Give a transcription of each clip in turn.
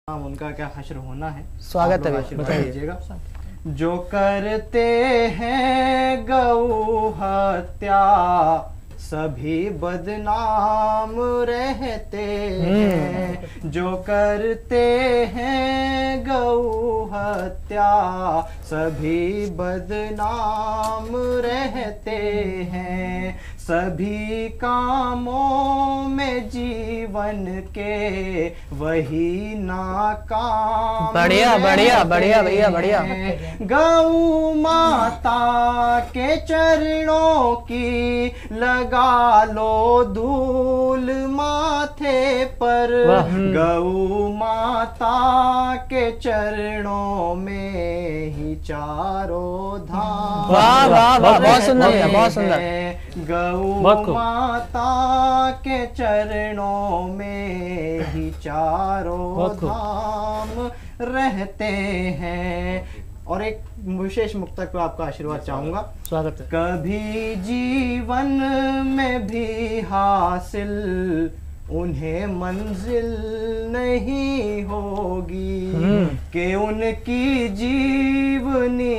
उनका क्या हश्र होना है। स्वागत है, बताइएगा। जो करते हैं गौ हत्या सभी बदनाम रहते हैं। जो करते हैं गौ हत्या सभी बदनाम रहते हैं। सभी कामों में जीवन के वही नाकाम। बढ़िया बढ़िया बढ़िया भैया बढ़िया। गौ माता के चरणों की लगा लो धूल माथे पर। गौ माता के चरणों में ही चारों धाम। वाह वाह वाह, बहुत सुंदर भैया, बहुत सुंदर। गौ माता के चरणों में ही चारों धाम रहते हैं। और एक विशेष मुक्तक पे आपका आशीर्वाद चाहूंगा। स्वागत है। कभी जीवन में भी हासिल उन्हें मंजिल नहीं होगी कि उनकी जीवनी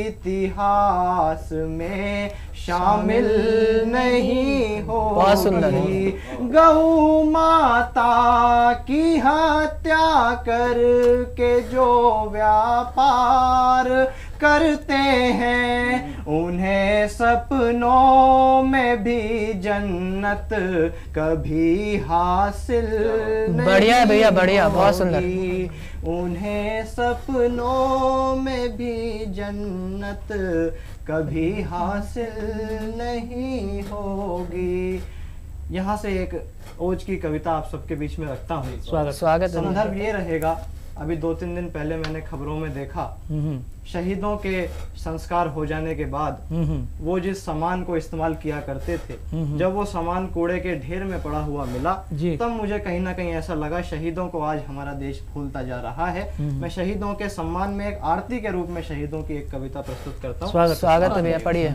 इतिहास में शामिल नहीं होगी। गौ माता की हत्या करके जो व्यापार करते हैं उन्हें सपनों में भी जन्नत कभी हासिल नहीं। बढ़िया भैया बढ़िया, बहुत सुंदर। उन्हें सपनों में भी जन्नत कभी हासिल नहीं होगी। यहाँ से एक ओज की कविता आप सबके बीच में रखता हूँ। स्वागत। संदर्भ ये रहेगा, अभी 2-3 दिन पहले मैंने खबरों में देखा, शहीदों के संस्कार हो जाने के बाद वो जिस सामान को इस्तेमाल किया करते थे, जब वो सामान कूड़े के ढेर में पड़ा हुआ मिला, तब मुझे कहीं ना कहीं ऐसा लगा शहीदों को आज हमारा देश भूलता जा रहा है। मैं शहीदों के सम्मान में एक आरती के रूप में शहीदों की एक कविता प्रस्तुत करता हूँ। स्वागत है भैया, पढ़िए।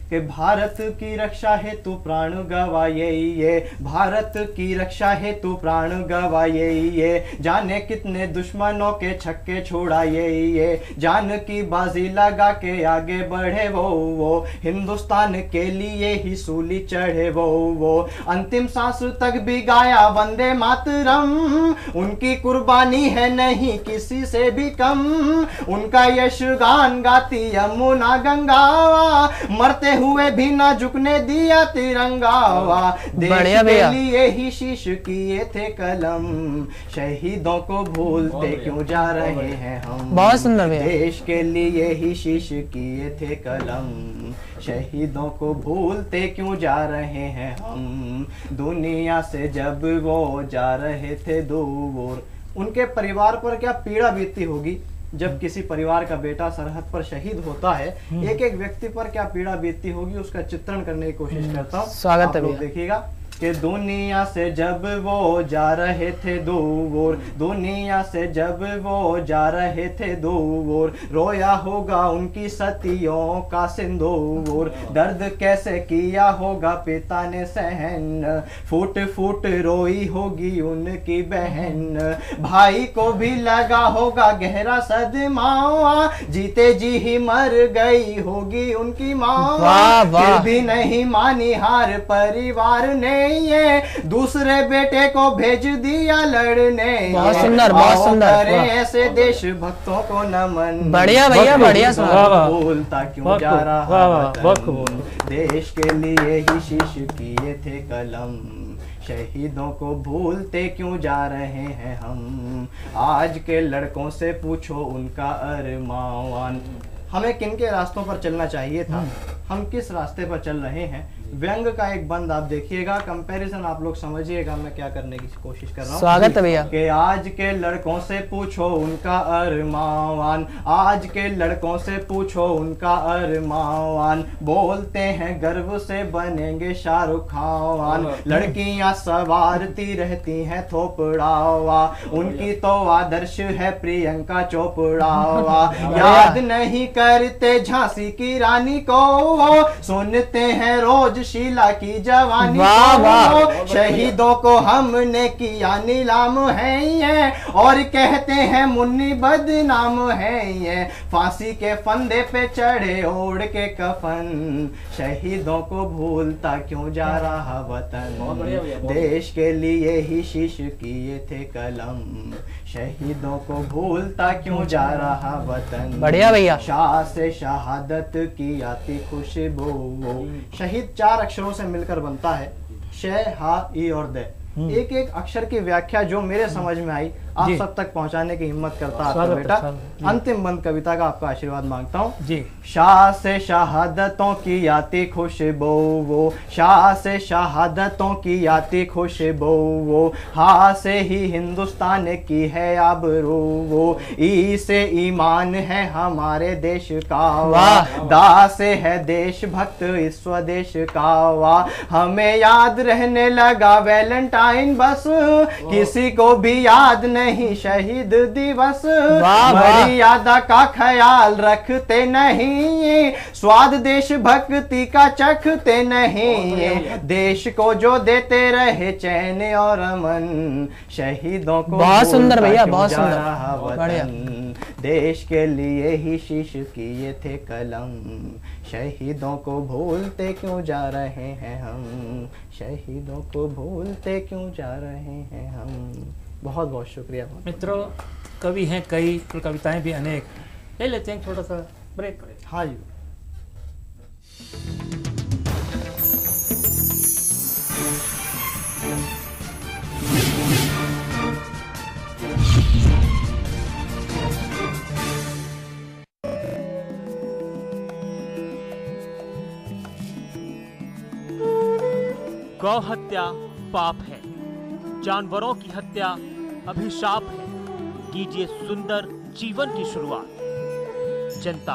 कि भारत की रक्षा हेतु प्राण गवाए ये, भारत की रक्षा हेतु प्राण गवाए ये, जाने कितने दुश्मनों के छक्के छुड़ाए ये, जान की बाजी लगा के आगे बढ़े वो हिंदुस्तान के लिए ही सूली चढ़े वो अंतिम सांस तक भी गाया वंदे मातरम। उनकी कुर्बानी है नहीं किसी से भी कम, उनका यश गान गाती यमुना गंगा, मरते हुए भी ना झुकने दिया तिरंगा। देश के लिए ही शीश किए थे कलम, शहीदों को भूलते क्यों जा रहे हैं हम। बहुत सुंदर भैया। देश के लिए ही शीश किए थे कलम, शहीदों को भूलते क्यों जा रहे हैं हम। दुनिया से जब वो जा रहे थे दूर, उनके परिवार पर क्या पीड़ा बीतती होगी जब किसी परिवार का बेटा सरहद पर शहीद होता है। एक एक व्यक्ति पर क्या पीड़ा बीतती होगी, उसका चित्रण करने की कोशिश करता हूँ। स्वागत है भैया। देखिएगा कि दुनिया से जब वो जा रहे थे दूर, दुनिया से जब वो जा रहे थे दूर, रोया होगा उनकी सतियों का सिंदूर। दर्द कैसे किया होगा पिता ने सहन, फूट फूट रोई होगी उनकी बहन। भाई को भी लगा होगा गहरा सदमा, जीते जी ही मर गई होगी उनकी माँ। फिर भी नहीं मानी हार परिवार ने, ये दूसरे बेटे को भेज दिया लड़ने। बहुत सुंदर, बहुत सुंदर। ऐसे देश भक्तों को नमन। बढ़िया भैया बढ़िया। बोलता क्यों जा रहा देश के लिए ही शीश किए थे कलम, शहीदों को भूलते क्यों जा रहे हैं हम। आज के लड़कों से पूछो उनका अरमान, हमें किन के रास्तों पर चलना चाहिए था, हम किस रास्ते पर चल रहे हैं। व्यंग का एक बंद आप देखिएगा, कंपैरिजन आप लोग समझिएगा मैं क्या करने की कोशिश कर रहा हूँ। स्वागत है भैया। कि आज के लड़कों से पूछो उनका अरमान, आज के लड़कों से पूछो उनका अरमान, बोलते हैं गर्व से बनेंगे शाहरुख खान। लड़कियां सवारती रहती हैं थोपड़ावा, उनकी तो आदर्श है प्रियंका चोपड़ावा। याद नहीं करते झांसी की रानी को, सुनते हैं रोज मौजशीला की जवानी वाह, वाह। को शहीदों को हमने किया नीलाम है ये, और कहते हैं मुन्नी बदनाम है ये। फांसी के फंदे पे चढ़े ओढ़ के कफन, शहीदों को भूलता क्यों जा रहा वतन। देश के लिए ही शीश किए थे कलम, शहीदों को भूलता क्यों जा रहा वतन। बढ़िया भैया। शाह से शहादत की आती खुशबू। शहीद 4 अक्षरों से मिलकर बनता है, शह, हा, ई और दे। एक एक अक्षर की व्याख्या जो मेरे समझ में आई आप सब तक पहुंचाने की हिम्मत करता आपका बेटा। अंतिम बंद कविता का आपका आशीर्वाद मांगता हूँ जी। शाह से शहादतों की आती खुशबू वो, शाह से शहादतों की आती खुशबू वो, हा से ही हिंदुस्तान की है आबरू वो, ई से ईमान है हमारे देश का वाह, दा से है देशभक्त इस स्वदेश का वाह। हमें याद रहने लगा वैलेंटाइन बस, किसी को भी याद नहीं शहीद दिवस। मर्यादा का ख्याल रखते नहीं, स्वाद देशभक्ति का चखते नहीं, देश को जो देते रहे चैन और अमन, शहीदों को बहुत सुंदर भैया, बहुत सुंदर, बढ़िया। देश के लिए ही शीश किए थे कलम, शहीदों को भूलते क्यों जा रहे हैं हम, शहीदों को भूलते क्यों जा रहे हैं हम। बहुत बहुत शुक्रिया मित्रों। कवि हैं कई तो कविताएं भी अनेक। ले लेते हैं छोटा सा ब्रेक। हाँ जी। गौ हत्या पाप है, जानवरों की हत्या अभिशाप है। कीजिए सुंदर जीवन की शुरुआत। जनता